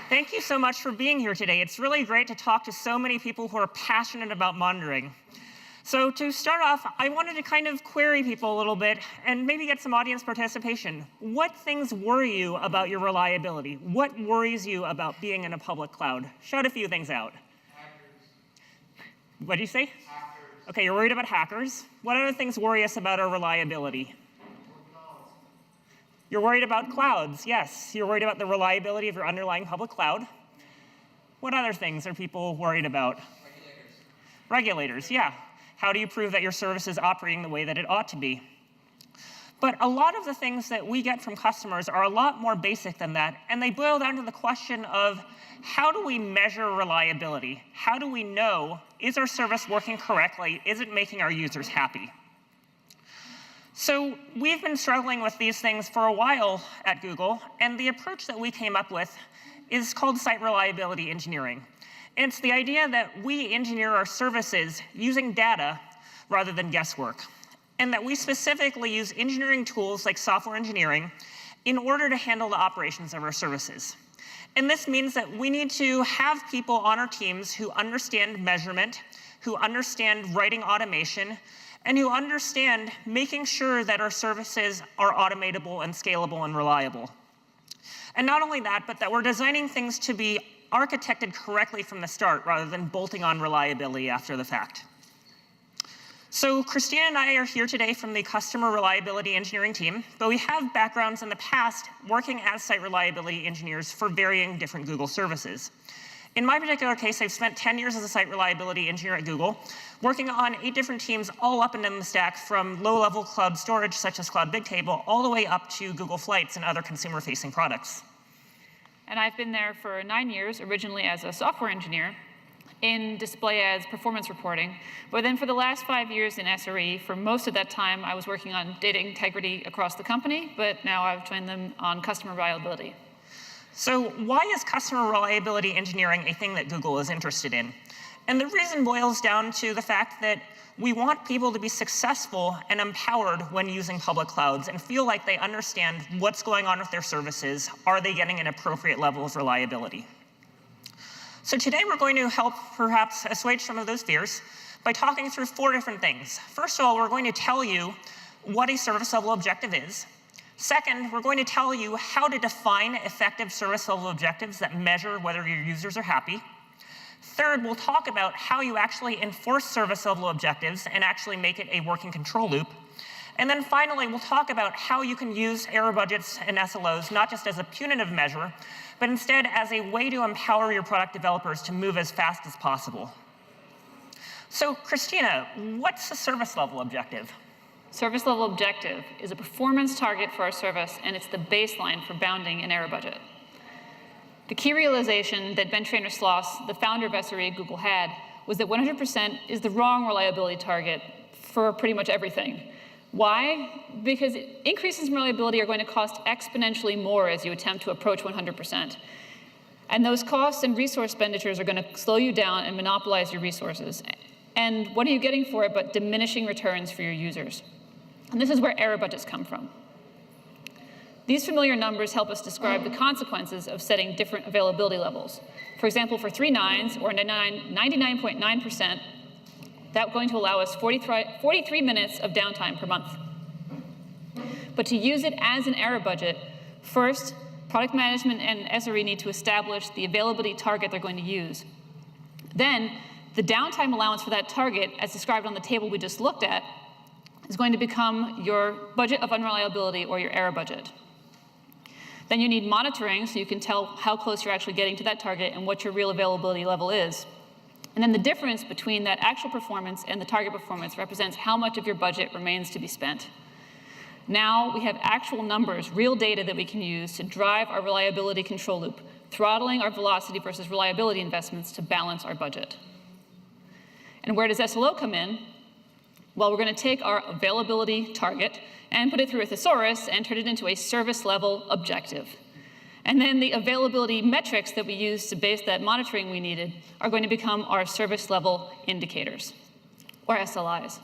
Thank you so much for being here today. It's really great to talk to so many people who are passionate about monitoring. So to start off, I wanted to kind of query people a little bit and maybe get some audience participation. What things worry you about your reliability? What worries you about being in a public cloud? Shout a few things out. Hackers. What did you say? Hackers. Okay, you're worried about hackers. What other things worry us about our reliability? You're worried about clouds, yes. You're worried about the reliability of your underlying public cloud. What other things are people worried about? Regulators, yeah. How do you prove that your service is operating the way that it ought to be? But a lot of the things that we get from customers are a lot more basic than that, and they boil down to the question of how do we measure reliability? How do we know, is our service working correctly? Is it making our users happy? So we've been struggling with these things for a while at Google, and the approach that we came up with is called site reliability engineering. And it's the idea that we engineer our services using data rather than guesswork, and that we specifically use engineering tools like software engineering in order to handle the operations of our services. And this means that we need to have people on our teams who understand measurement, who understand writing automation, and who understand making sure that our services are automatable and scalable and reliable. And not only that, but that we're designing things to be architected correctly from the start rather than bolting on reliability after the fact. So Kristina and I are here today from the customer reliability engineering team, but we have backgrounds in the past working as site reliability engineers for varying different Google services. In my particular case, I've spent 10 years as a site reliability engineer at Google, working on 8 different teams all up and down the stack, from low-level cloud storage such as Cloud Bigtable all the way up to Google Flights and other consumer-facing products. And I've been there for 9 years, originally as a software engineer in display ads performance reporting. But then for the last 5 years in SRE, for most of that time, I was working on data integrity across the company, but now I've joined them on customer reliability. So why is customer reliability engineering a thing that Google is interested in? And the reason boils down to the fact that we want people to be successful and empowered when using public clouds and feel like they understand what's going on with their services. Are they getting an appropriate level of reliability? So today we're going to help perhaps assuage some of those fears by talking through 4 different things. First of all, we're going to tell you what a service level objective is. Second, we're going to tell you how to define effective service level objectives that measure whether your users are happy. Third, we'll talk about how you actually enforce service level objectives and actually make it a working control loop. And then finally, we'll talk about how you can use error budgets and SLOs not just as a punitive measure, but instead as a way to empower your product developers to move as fast as possible. So Kristina, what's a service level objective? Service level objective is a performance target for our service, and it's the baseline for bounding an error budget. The key realization that Ben Traynor-Sloss, the founder of SRE at Google, had was that 100% is the wrong reliability target for pretty much everything. Why? Because increases in reliability are going to cost exponentially more as you attempt to approach 100%. And those costs and resource expenditures are going to slow you down and monopolize your resources. And what are you getting for it but diminishing returns for your users? And this is where error budgets come from. These familiar numbers help us describe the consequences of setting different availability levels. For example, for 3 nines, or 99.9%, that's going to allow us 43 minutes of downtime per month. But to use it as an error budget, first, product management and SRE need to establish the availability target they're going to use. Then, the downtime allowance for that target, as described on the table we just looked at, is going to become your budget of unreliability or your error budget. Then you need monitoring so you can tell how close you're actually getting to that target and what your real availability level is. And then the difference between that actual performance and the target performance represents how much of your budget remains to be spent. Now we have actual numbers, real data that we can use to drive our reliability control loop, throttling our velocity versus reliability investments to balance our budget. And where does SLO come in? Well, we're going to take our availability target and put it through a thesaurus and turn it into a service level objective. And then the availability metrics that we use to base that monitoring we needed are going to become our service level indicators, or SLIs.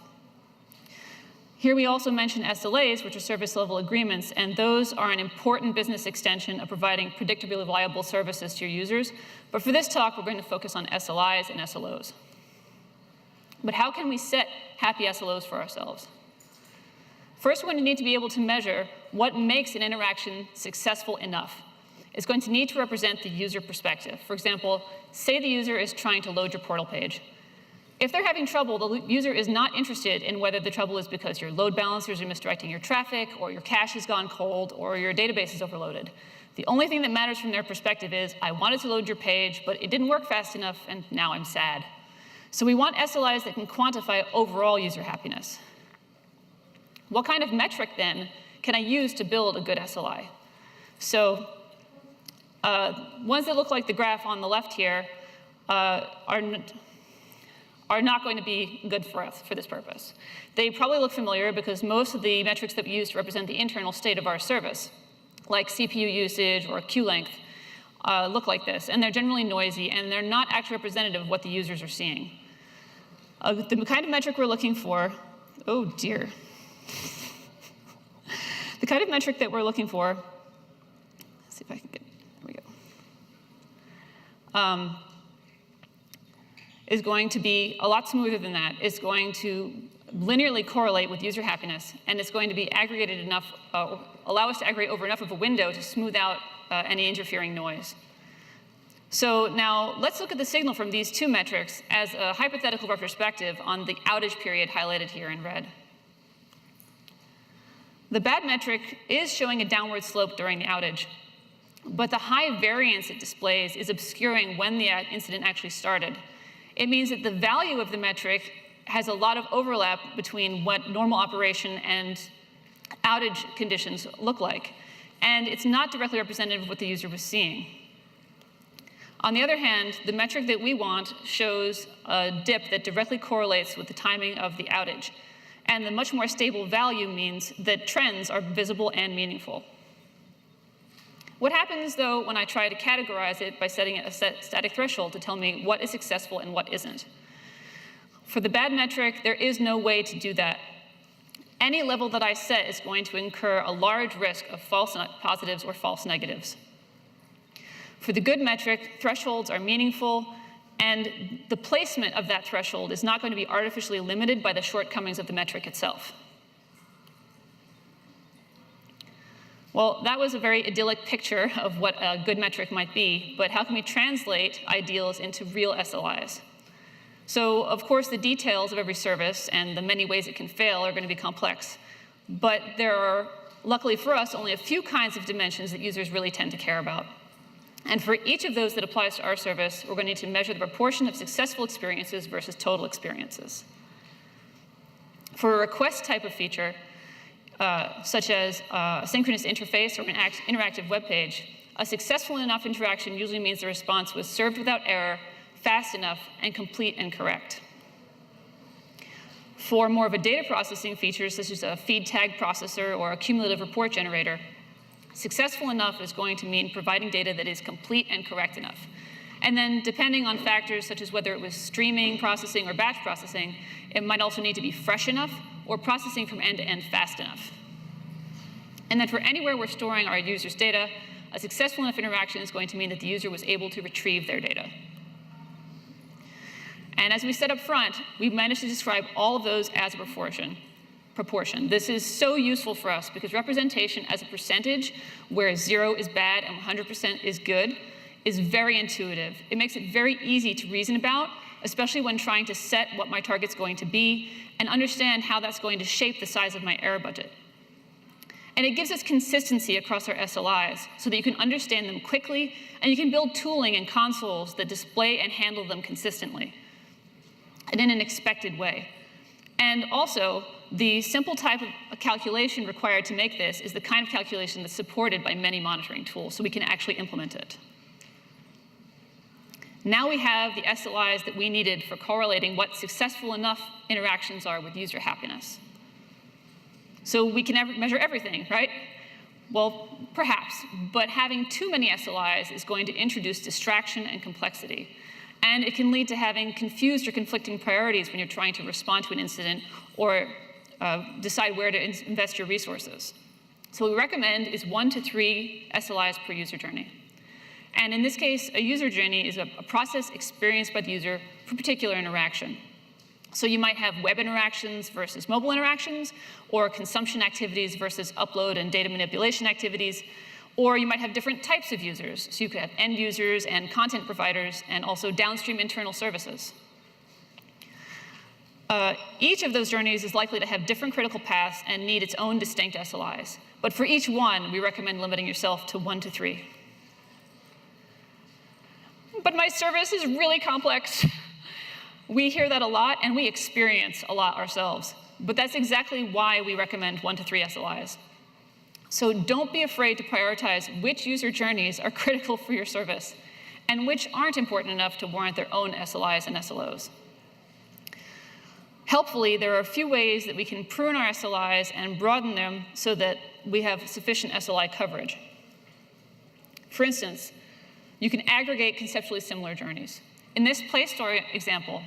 Here we also mention SLAs, which are service level agreements, and those are an important business extension of providing predictably reliable services to your users. But for this talk, we're going to focus on SLIs and SLOs. But how can we set happy SLOs for ourselves? First, we're going to need to be able to measure what makes an interaction successful enough. It's going to need to represent the user perspective. For example, say the user is trying to load your portal page. If they're having trouble, the user is not interested in whether the trouble is because your load balancers are misdirecting your traffic, or your cache has gone cold, or your database is overloaded. The only thing that matters from their perspective is, I wanted to load your page, but it didn't work fast enough, and now I'm sad. So we want SLIs that can quantify overall user happiness. What kind of metric, then, can I use to build a good SLI? So ones that look like the graph on the left here are not going to be good for us for this purpose. They probably look familiar because most of the metrics that we use to represent the internal state of our service, like CPU usage or queue length, look like this. And they're generally noisy, and they're not actually representative of what the users are seeing. The kind of metric we're looking for, oh dear. The kind of metric that we're looking for, let's see if I can get, here we go. Is going to be a lot smoother than that. It's going to linearly correlate with user happiness, and it's going to be aggregated enough, allow us to aggregate over enough of a window to smooth out any interfering noise. So now let's look at the signal from these two metrics as a hypothetical retrospective on the outage period highlighted here in red. The bad metric is showing a downward slope during the outage, but the high variance it displays is obscuring when the incident actually started. It means that the value of the metric has a lot of overlap between what normal operation and outage conditions look like, and it's not directly representative of what the user was seeing. On the other hand, the metric that we want shows a dip that directly correlates with the timing of the outage, and the much more stable value means that trends are visible and meaningful. What happens, though, when I try to categorize it by setting a static threshold to tell me what is successful and what isn't? For the bad metric, there is no way to do that. Any level that I set is going to incur a large risk of false positives or false negatives. For the good metric, thresholds are meaningful, and the placement of that threshold is not going to be artificially limited by the shortcomings of the metric itself. Well, that was a very idyllic picture of what a good metric might be, but how can we translate ideals into real SLIs? So, of course, the details of every service and the many ways it can fail are going to be complex, but there are, luckily for us, only a few kinds of dimensions that users really tend to care about. And for each of those that applies to our service, we're going to need to measure the proportion of successful experiences versus total experiences. For a request type of feature, such as a synchronous interface or an interactive web page, a successful enough interaction usually means the response was served without error, fast enough, and complete and correct. For more of a data processing feature, such as a feed tag processor or a cumulative report generator, successful enough is going to mean providing data that is complete and correct enough. And then, depending on factors such as whether it was streaming processing or batch processing, it might also need to be fresh enough or processing from end to end fast enough. And then for anywhere we're storing our user's data, a successful enough interaction is going to mean that the user was able to retrieve their data. And as we said up front, we've managed to describe all of those as a proportion. This is so useful for us because representation as a percentage where 0 is bad and 100% is good is very intuitive. It makes it very easy to reason about, especially when trying to set what my target's going to be and understand how that's going to shape the size of my error budget. And it gives us consistency across our SLIs so that you can understand them quickly and you can build tooling and consoles that display and handle them consistently and in an expected way. And also, the simple type of calculation required to make this is the kind of calculation that's supported by many monitoring tools, so we can actually implement it. Now we have the SLIs that we needed for correlating what successful enough interactions are with user happiness. So we can measure everything, right? Well, perhaps, but having too many SLIs is going to introduce distraction and complexity. And it can lead to having confused or conflicting priorities when you're trying to respond to an incident or decide where to invest your resources. So what we recommend is 1 to 3 SLIs per user journey. And in this case, a user journey is a process experienced by the user for a particular interaction. So you might have web interactions versus mobile interactions, or consumption activities versus upload and data manipulation activities, or you might have different types of users. So you could have end users and content providers, and also downstream internal services. Each of those journeys is likely to have different critical paths and need its own distinct SLIs. But for each one, we recommend limiting yourself to 1 to 3. But my service is really complex. We hear that a lot, and we experience a lot ourselves. But that's exactly why we recommend 1 to 3 SLIs. So don't be afraid to prioritize which user journeys are critical for your service and which aren't important enough to warrant their own SLIs and SLOs. Helpfully, there are a few ways that we can prune our SLIs and broaden them so that we have sufficient SLI coverage. For instance, you can aggregate conceptually similar journeys. In this Play Store example,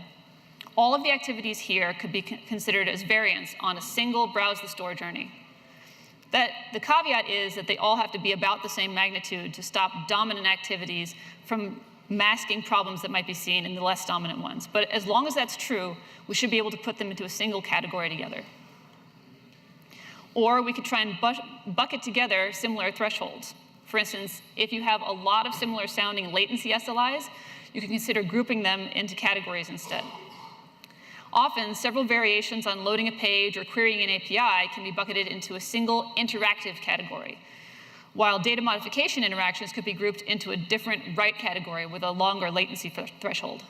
all of the activities here could be considered as variants on a single browse the store journey. The caveat is that they all have to be about the same magnitude to stop dominant activities from masking problems that might be seen in the less dominant ones. But as long as that's true, we should be able to put them into a single category together. Or we could try and bucket together similar thresholds. For instance, if you have a lot of similar sounding latency SLIs, you can consider grouping them into categories instead. Often, several variations on loading a page or querying an API can be bucketed into a single interactive category, while data modification interactions could be grouped into a different write category with a longer latency threshold.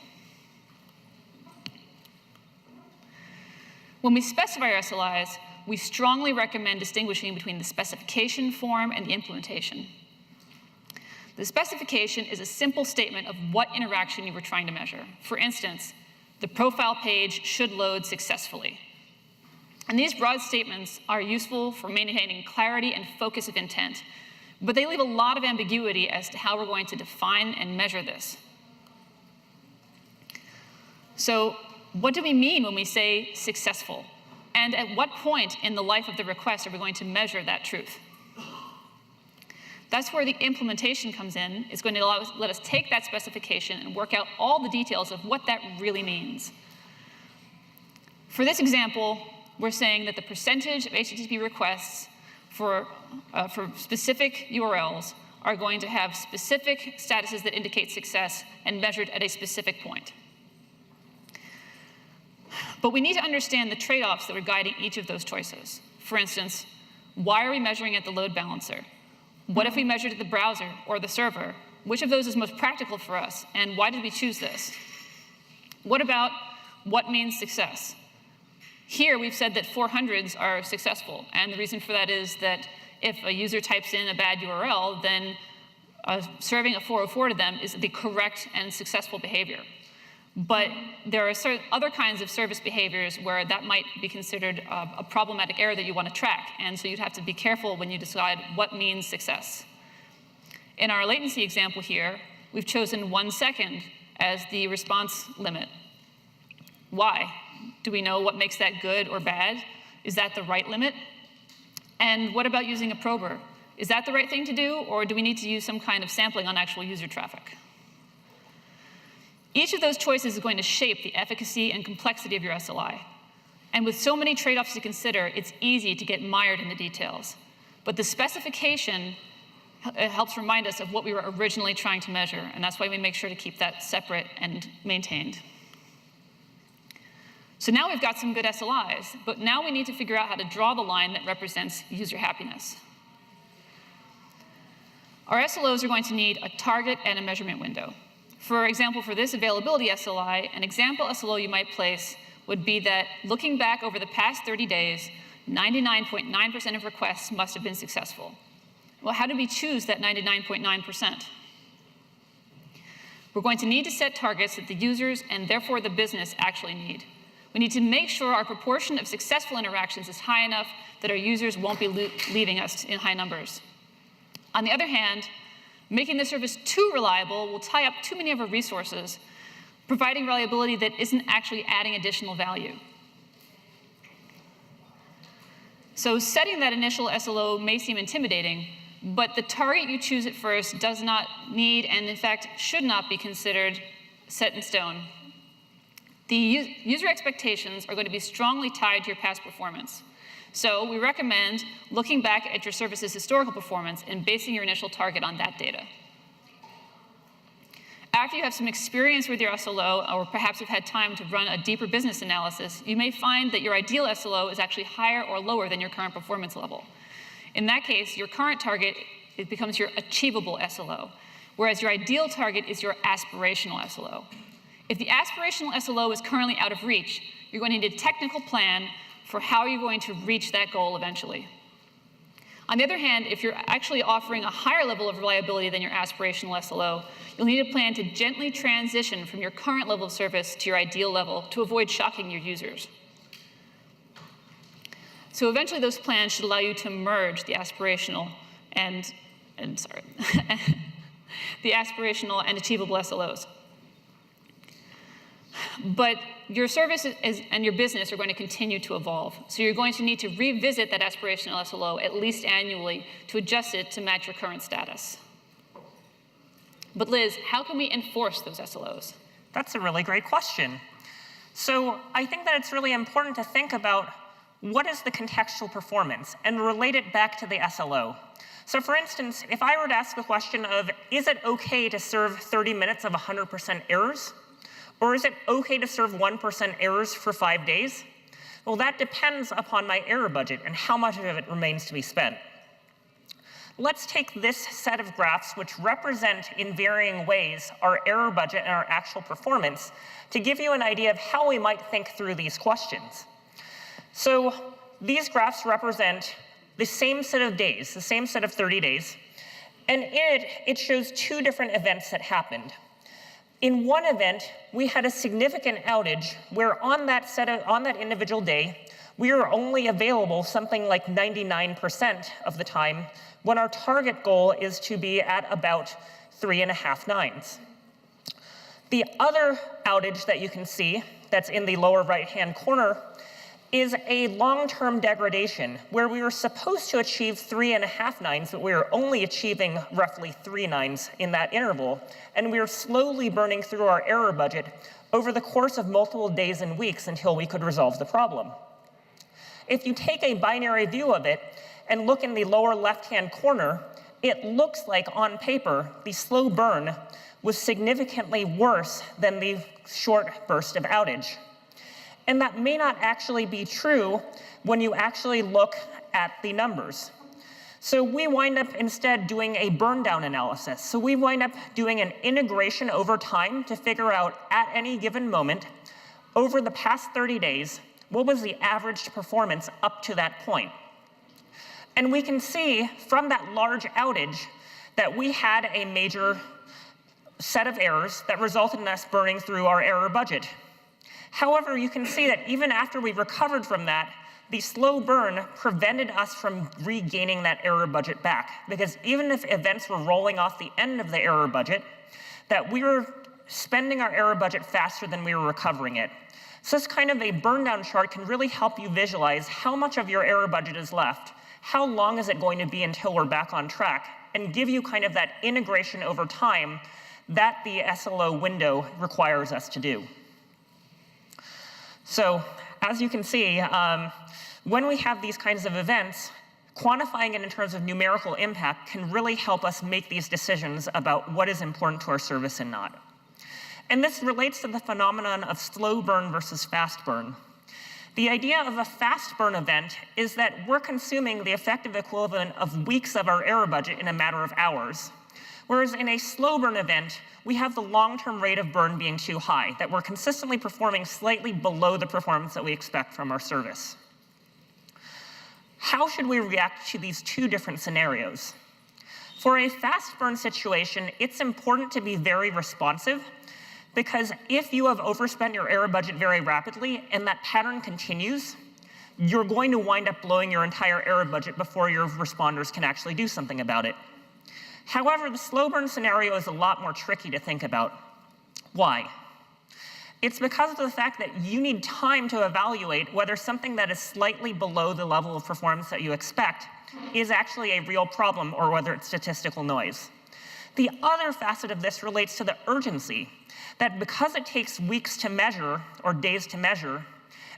When we specify our SLIs, we strongly recommend distinguishing between the specification form and the implementation. The specification is a simple statement of what interaction you were trying to measure. For instance, the profile page should load successfully. And these broad statements are useful for maintaining clarity and focus of intent, but they leave a lot of ambiguity as to how we're going to define and measure this. So what do we mean when we say successful? And at what point in the life of the request are we going to measure that truth? That's where the implementation comes in. It's going to let us take that specification and work out all the details of what that really means. For this example, we're saying that the percentage of HTTP requests for specific URLs are going to have specific statuses that indicate success and measured at a specific point. But we need to understand the trade-offs that are guiding each of those choices. For instance, why are we measuring at the load balancer? What if we measured at the browser or the server? Which of those is most practical for us, and why did we choose this? What about what means success? Here, we've said that 400s are successful, and the reason for that is that if a user types in a bad URL, then serving a 404 to them is the correct and successful behavior. But there are other kinds of service behaviors where that might be considered a problematic error that you want to track, and so you'd have to be careful when you decide what means success. In our latency example here, we've chosen 1 second as the response limit. Why? Do we know what makes that good or bad? Is that the right limit? And what about using a prober? Is that the right thing to do, or do we need to use some kind of sampling on actual user traffic? Each of those choices is going to shape the efficacy and complexity of your SLI. And with so many trade-offs to consider, it's easy to get mired in the details. But the specification helps remind us of what we were originally trying to measure, and that's why we make sure to keep that separate and maintained. So now we've got some good SLIs, but now we need to figure out how to draw the line that represents user happiness. Our SLOs are going to need a target and a measurement window. For example, for this availability SLI, an example SLO you might place would be that looking back over the past 30 days, 99.9% of requests must have been successful. Well, how do we choose that 99.9%? We're going to need to set targets that the users and therefore the business actually need. We need to make sure our proportion of successful interactions is high enough that our users won't be leaving us in high numbers. On the other hand, making the service too reliable will tie up too many of our resources, providing reliability that isn't actually adding additional value. So setting that initial SLO may seem intimidating, but the target you choose at first does not need, and in fact should not be considered set in stone. The user expectations are going to be strongly tied to your past performance. So we recommend looking back at your service's historical performance and basing your initial target on that data. After you have some experience with your SLO, or perhaps have had time to run a deeper business analysis, you may find that your ideal SLO is actually higher or lower than your current performance level. In that case, your current target, it becomes your achievable SLO, whereas your ideal target is your aspirational SLO. If the aspirational SLO is currently out of reach, you're going to need a technical plan for how you're going to reach that goal eventually. On the other hand, if you're actually offering a higher level of reliability than your aspirational SLO, you'll need a plan to gently transition from your current level of service to your ideal level to avoid shocking your users. So eventually those plans should allow you to merge the aspirational and the aspirational and achievable SLOs. But your service and your business are going to continue to evolve. So you're going to need to revisit that aspirational SLO at least annually to adjust it to match your current status. But Liz, how can we enforce those SLOs? That's a really great question. So I think that it's really important to think about what is the contextual performance and relate it back to the SLO. So for instance, if I were to ask the question of, is it okay to serve 30 minutes of 100% errors? Or is it okay to serve 1% errors for 5 days? Well, that depends upon my error budget and how much of it remains to be spent. Let's take this set of graphs, which represent in varying ways our error budget and our actual performance, to give you an idea of how we might think through these questions. So these graphs represent the same set of days, the same set of 30 days, and in it shows two different events that happened. In one event, we had a significant outage where on that individual day, we were only available something like 99% of the time, when our target goal is to be at about 3.5 nines. The other outage that you can see, that's in the lower right-hand corner, is a long-term degradation where we were supposed to achieve 3.5 nines, but we were only achieving roughly 3 nines in that interval, and we were slowly burning through our error budget over the course of multiple days and weeks until we could resolve the problem. If you take a binary view of it and look in the lower left-hand corner, it looks like on paper the slow burn was significantly worse than the short burst of outage. And that may not actually be true when you actually look at the numbers. So we wind up instead doing a burn down analysis. So we wind up doing an integration over time to figure out at any given moment, over the past 30 days, what was the average performance up to that point. And we can see from that large outage that we had a major set of errors that resulted in us burning through our error budget. However, you can see that even after we recovered from that, the slow burn prevented us from regaining that error budget back. Because even if events were rolling off the end of the error budget, that we were spending our error budget faster than we were recovering it. So this kind of a burn down chart can really help you visualize how much of your error budget is left, how long is it going to be until we're back on track, and give you kind of that integration over time that the SLO window requires us to do. So as you can see, when we have these kinds of events, quantifying it in terms of numerical impact can really help us make these decisions about what is important to our service and not. And this relates to the phenomenon of slow burn versus fast burn. The idea of a fast burn event is that we're consuming the effective equivalent of weeks of our error budget in a matter of hours. Whereas in a slow burn event, we have the long-term rate of burn being too high, that we're consistently performing slightly below the performance that we expect from our service. How should we react to these two different scenarios? For a fast burn situation, it's important to be very responsive, because if you have overspent your error budget very rapidly and that pattern continues, you're going to wind up blowing your entire error budget before your responders can actually do something about it. However, the slow burn scenario is a lot more tricky to think about. Why? It's because of the fact that you need time to evaluate whether something that is slightly below the level of performance that you expect is actually a real problem or whether it's statistical noise. The other facet of this relates to the urgency, that because it takes weeks to measure or days to measure,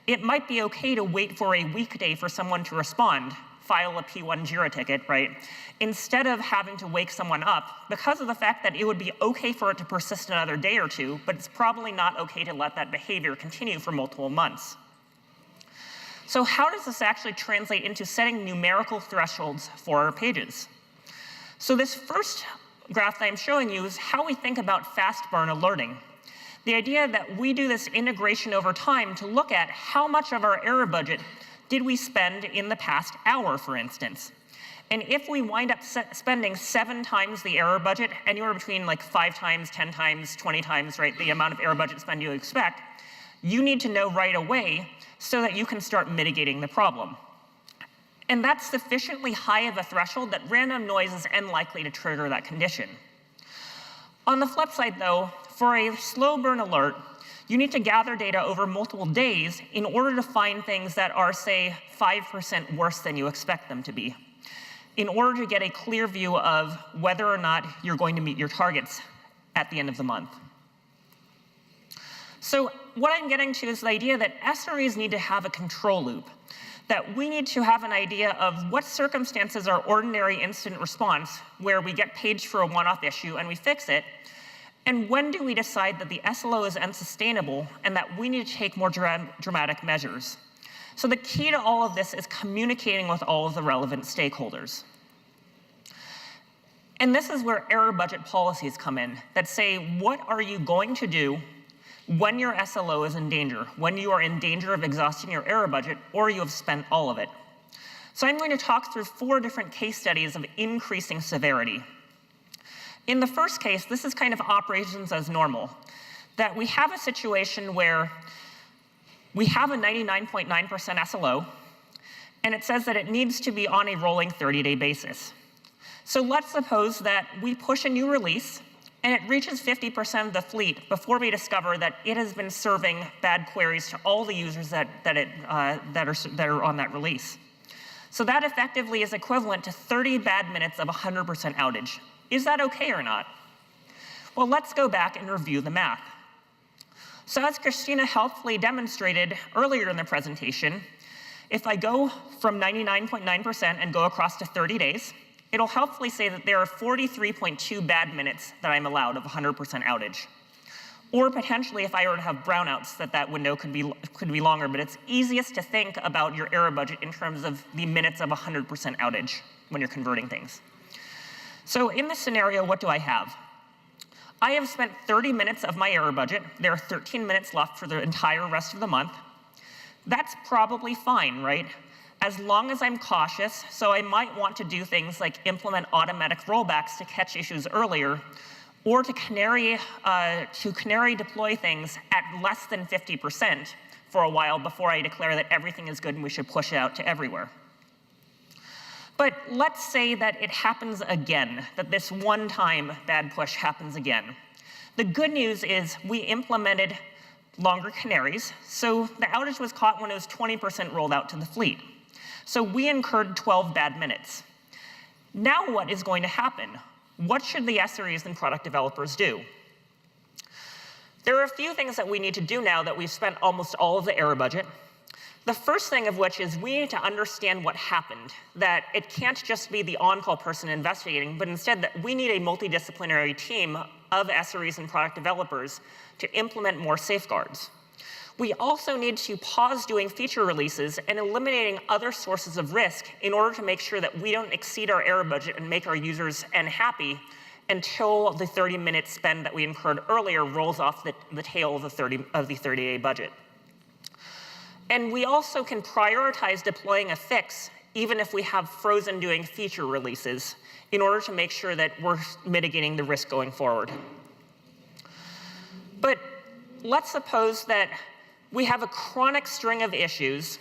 it might be okay to wait for a weekday for someone to respond, file a P1 JIRA ticket, right? Instead of having to wake someone up because of the fact that it would be okay for it to persist another day or two, but it's probably not okay to let that behavior continue for multiple months. So how does this actually translate into setting numerical thresholds for our pages? So this first graph that I'm showing you is how we think about fast burn alerting. The idea that we do this integration over time to look at how much of our error budget did we spend in the past hour, for instance. And if we wind up spending 7 times the error budget, anywhere between like 5 times, 10 times, 20 times, right, the amount of error budget spend you expect, you need to know right away so that you can start mitigating the problem. And that's sufficiently high of a threshold that random noise is unlikely to trigger that condition. On the flip side, though, for a slow burn alert, you need to gather data over multiple days in order to find things that are, say, 5% worse than you expect them to be, in order to get a clear view of whether or not you're going to meet your targets at the end of the month. So what I'm getting to is the idea that SREs need to have a control loop, that we need to have an idea of what circumstances are ordinary incident response, where we get paged for a one-off issue and we fix it, and when do we decide that the SLO is unsustainable and that we need to take more dramatic measures. So the key to all of this is communicating with all of the relevant stakeholders. And this is where error budget policies come in, that say, what are you going to do when your SLO is in danger, when you are in danger of exhausting your error budget or you have spent all of it. So I'm going to talk through 4 different case studies of increasing severity. In the first case, this is kind of operations as normal, that we have a situation where we have a 99.9% SLO, and it says that it needs to be on a rolling 30-day basis. So let's suppose that we push a new release, and it reaches 50% of the fleet before we discover that it has been serving bad queries to all the users that are on that release. So that effectively is equivalent to 30 bad minutes of 100% outage. Is that okay or not? Well, let's go back and review the math. So as Kristina helpfully demonstrated earlier in the presentation, if I go from 99.9% and go across to 30 days, it'll helpfully say that there are 43.2 bad minutes that I'm allowed of 100% outage. Or potentially, if I were to have brownouts, that window could be longer, but it's easiest to think about your error budget in terms of the minutes of 100% outage when you're converting things. So in this scenario, what do I have? I have spent 30 minutes of my error budget. There are 13 minutes left for the entire rest of the month. That's probably fine, right? As long as I'm cautious, so I might want to do things like implement automatic rollbacks to catch issues earlier, or to canary deploy things at less than 50% for a while before I declare that everything is good and we should push it out to everywhere. But let's say that it happens again, that this one-time bad push happens again. The good news is we implemented longer canaries, so the outage was caught when it was 20% rolled out to the fleet. So we incurred 12 bad minutes. Now what is going to happen? What should the SREs and product developers do? There are a few things that we need to do now that we've spent almost all of the error budget. The first thing of which is we need to understand what happened, that it can't just be the on-call person investigating, but instead that we need a multidisciplinary team of SREs and product developers to implement more safeguards. We also need to pause doing feature releases and eliminating other sources of risk in order to make sure that we don't exceed our error budget and make our users unhappy until the 30-minute spend that we incurred earlier rolls off the tail of the 30-day budget. And we also can prioritize deploying a fix even if we have frozen doing feature releases in order to make sure that we're mitigating the risk going forward. But let's suppose that we have a chronic string of issues,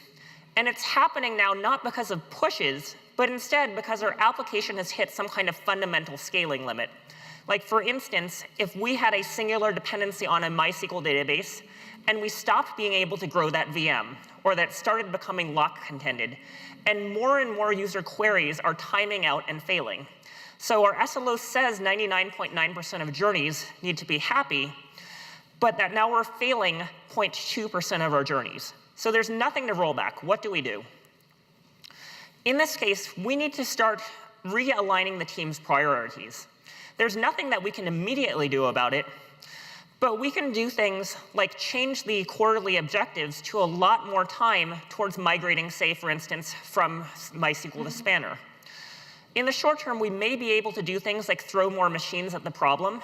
and it's happening now not because of pushes, but instead because our application has hit some kind of fundamental scaling limit. Like for instance, if we had a singular dependency on a MySQL database, and we stopped being able to grow that VM, or that started becoming lock contended, and more user queries are timing out and failing. So our SLO says 99.9% of journeys need to be happy, but that now we're failing 0.2% of our journeys. So there's nothing to roll back. What do we do? In this case, we need to start realigning the team's priorities. There's nothing that we can immediately do about it, but we can do things like change the quarterly objectives to a lot more time towards migrating, say, for instance, from MySQL to Spanner. In the short term, we may be able to do things like throw more machines at the problem.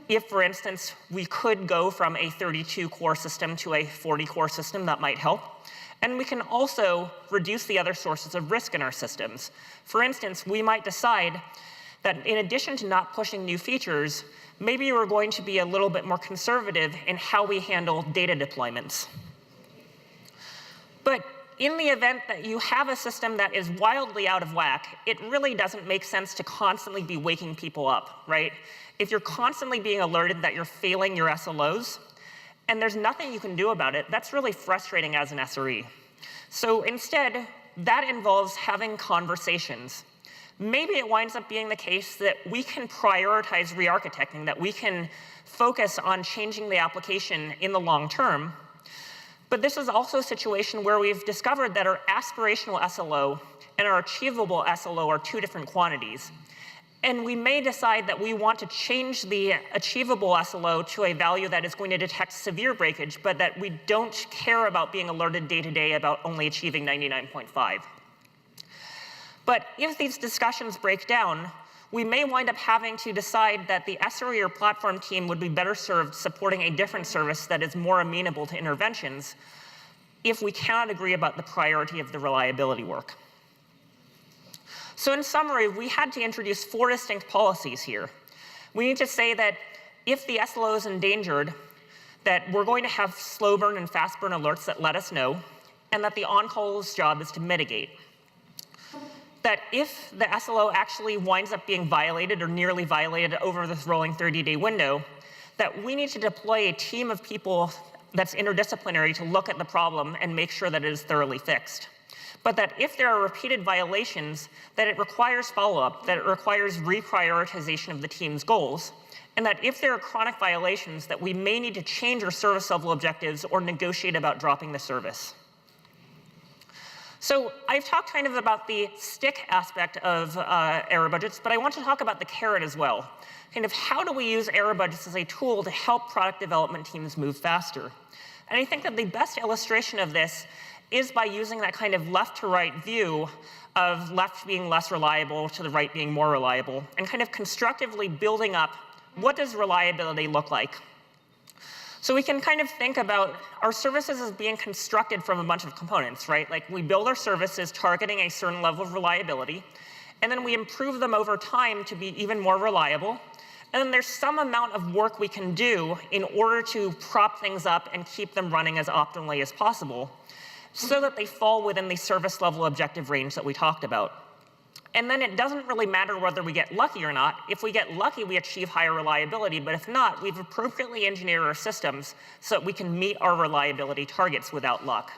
If, for instance, we could go from a 32-core system to a 40-core system, that might help. And we can also reduce the other sources of risk in our systems. For instance, we might decide that in addition to not pushing new features, maybe we're going to be a little bit more conservative in how we handle data deployments. But in the event that you have a system that is wildly out of whack, it really doesn't make sense to constantly be waking people up, right? If you're constantly being alerted that you're failing your SLOs, and there's nothing you can do about it, that's really frustrating as an SRE. So instead, that involves having conversations. Maybe it winds up being the case that we can prioritize re-architecting, that we can focus on changing the application in the long term. But this is also a situation where we've discovered that our aspirational SLO and our achievable SLO are two different quantities. And we may decide that we want to change the achievable SLO to a value that is going to detect severe breakage, but that we don't care about being alerted day to day about only achieving 99.5. But if these discussions break down, we may wind up having to decide that the SRE or platform team would be better served supporting a different service that is more amenable to interventions if we cannot agree about the priority of the reliability work. So in summary, we had to introduce 4 distinct policies here. We need to say that if the SLO is endangered, that we're going to have slow burn and fast burn alerts that let us know, and that the on-call's job is to mitigate. That if the SLO actually winds up being violated or nearly violated over this rolling 30-day window, that we need to deploy a team of people that's interdisciplinary to look at the problem and make sure that it is thoroughly fixed. But that if there are repeated violations, that it requires follow-up, that it requires reprioritization of the team's goals, and that if there are chronic violations, that we may need to change our service level objectives or negotiate about dropping the service. So I've talked kind of about the stick aspect of error budgets, but I want to talk about the carrot as well. Kind of how do we use error budgets as a tool to help product development teams move faster? And I think that the best illustration of this is by using that kind of left to right view of left being less reliable to the right being more reliable, and kind of constructively building up what does reliability look like. So we can kind of think about our services as being constructed from a bunch of components, right? Like we build our services targeting a certain level of reliability, and then we improve them over time to be even more reliable. And then there's some amount of work we can do in order to prop things up and keep them running as optimally as possible, so that they fall within the service level objective range that we talked about. And then it doesn't really matter whether we get lucky or not. If we get lucky, we achieve higher reliability, but if not, we've appropriately engineered our systems so that we can meet our reliability targets without luck.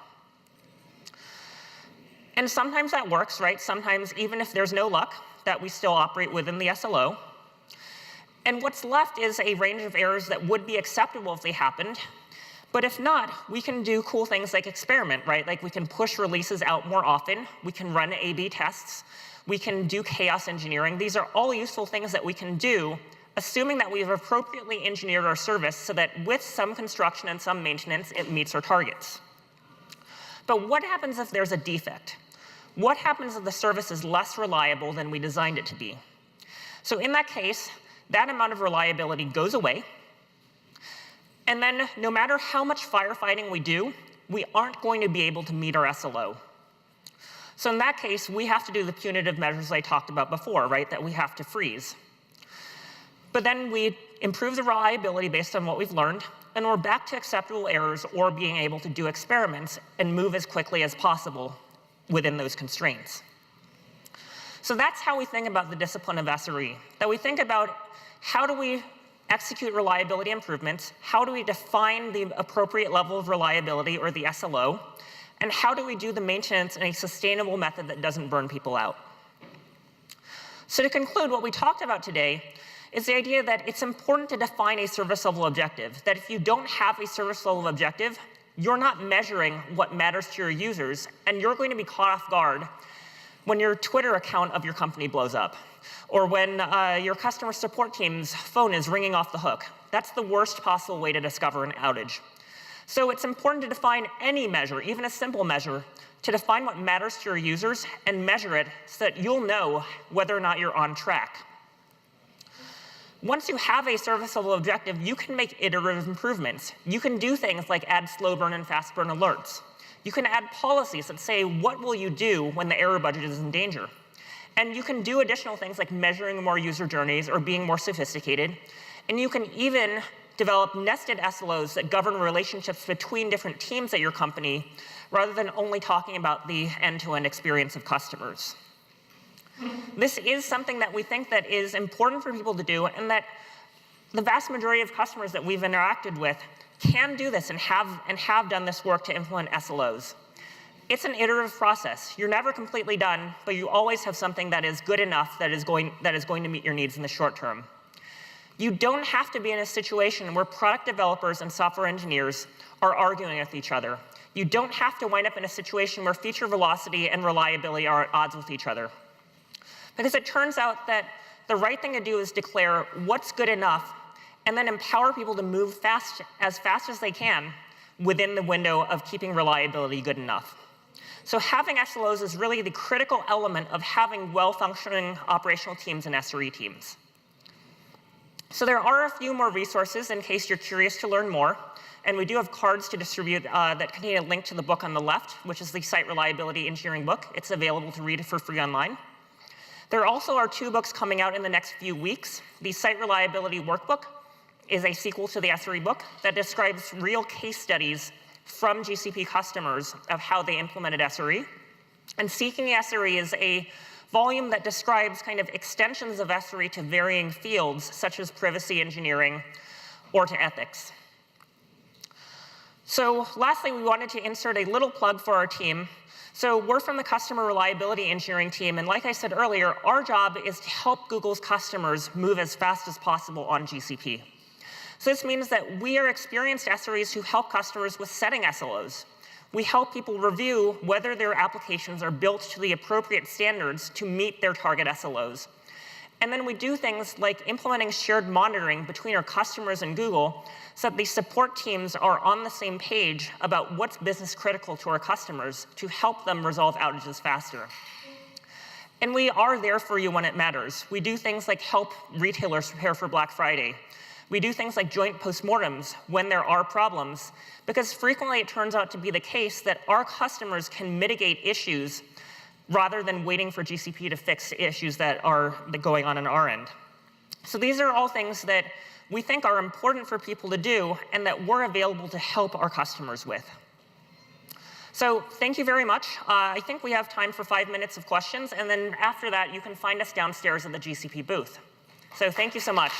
And sometimes that works, right? Sometimes, even if there's no luck, that we still operate within the SLO. And what's left is a range of errors that would be acceptable if they happened. But if not, we can do cool things like experiment, right? Like we can push releases out more often. We can run A/B tests. We can do chaos engineering. These are all useful things that we can do, assuming that we've appropriately engineered our service so that with some construction and some maintenance, it meets our targets. But what happens if there's a defect? What happens if the service is less reliable than we designed it to be? So in that case, that amount of reliability goes away. And then no matter how much firefighting we do, we aren't going to be able to meet our SLO. So in that case, we have to do the punitive measures I talked about before, right, that we have to freeze. But then we improve the reliability based on what we've learned, and we're back to acceptable errors or being able to do experiments and move as quickly as possible within those constraints. So that's how we think about the discipline of SRE, that we think about how do we execute reliability improvements, how do we define the appropriate level of reliability, or the SLO, and how do we do the maintenance in a sustainable method that doesn't burn people out. So to conclude, what we talked about today is the idea that it's important to define a service level objective, that if you don't have a service level objective, you're not measuring what matters to your users, and you're going to be caught off guard when your Twitter account of your company blows up, or when your customer support team's phone is ringing off the hook. That's the worst possible way to discover an outage. So it's important to define any measure, even a simple measure, to define what matters to your users and measure it so that you'll know whether or not you're on track. Once you have a service level objective, you can make iterative improvements. You can do things like add slow burn and fast burn alerts. You can add policies that say, what will you do when the error budget is in danger? And you can do additional things like measuring more user journeys or being more sophisticated. And you can even develop nested SLOs that govern relationships between different teams at your company, rather than only talking about the end-to-end experience of customers. This is something that we think that is important for people to do, and that the vast majority of customers that we've interacted with can do this and have done this work to implement SLOs. It's an iterative process. You're never completely done, but you always have something that is good enough that is going to meet your needs in the short term. You don't have to be in a situation where product developers and software engineers are arguing with each other. You don't have to wind up in a situation where feature velocity and reliability are at odds with each other. Because it turns out that the right thing to do is declare what's good enough and then empower people to move fast as they can within the window of keeping reliability good enough. So having SLOs is really the critical element of having well-functioning operational teams and SRE teams. So there are a few more resources in case you're curious to learn more. And we do have cards to distribute that contain a link to the book on the left, which is the Site Reliability Engineering book. It's available to read for free online. There also are 2 books coming out in the next few weeks. The Site Reliability Workbook is a sequel to the SRE book that describes real case studies from GCP customers of how they implemented SRE. And Seeking the SRE is a volume that describes kind of extensions of SRE to varying fields, such as privacy engineering or to ethics. So lastly, we wanted to insert a little plug for our team. So we're from the Customer Reliability Engineering team, and like I said earlier, our job is to help Google's customers move as fast as possible on GCP. So this means that we are experienced SREs who help customers with setting SLOs. We help people review whether their applications are built to the appropriate standards to meet their target SLOs. And then we do things like implementing shared monitoring between our customers and Google so that the support teams are on the same page about what's business critical to our customers to help them resolve outages faster. And we are there for you when it matters. We do things like help retailers prepare for Black Friday. We do things like joint postmortems when there are problems, because frequently it turns out to be the case that our customers can mitigate issues rather than waiting for GCP to fix issues that are going on our end. So these are all things that we think are important for people to do and that we're available to help our customers with. So thank you very much. I think we have time for 5 minutes of questions, and then after that, you can find us downstairs at the GCP booth. So thank you so much.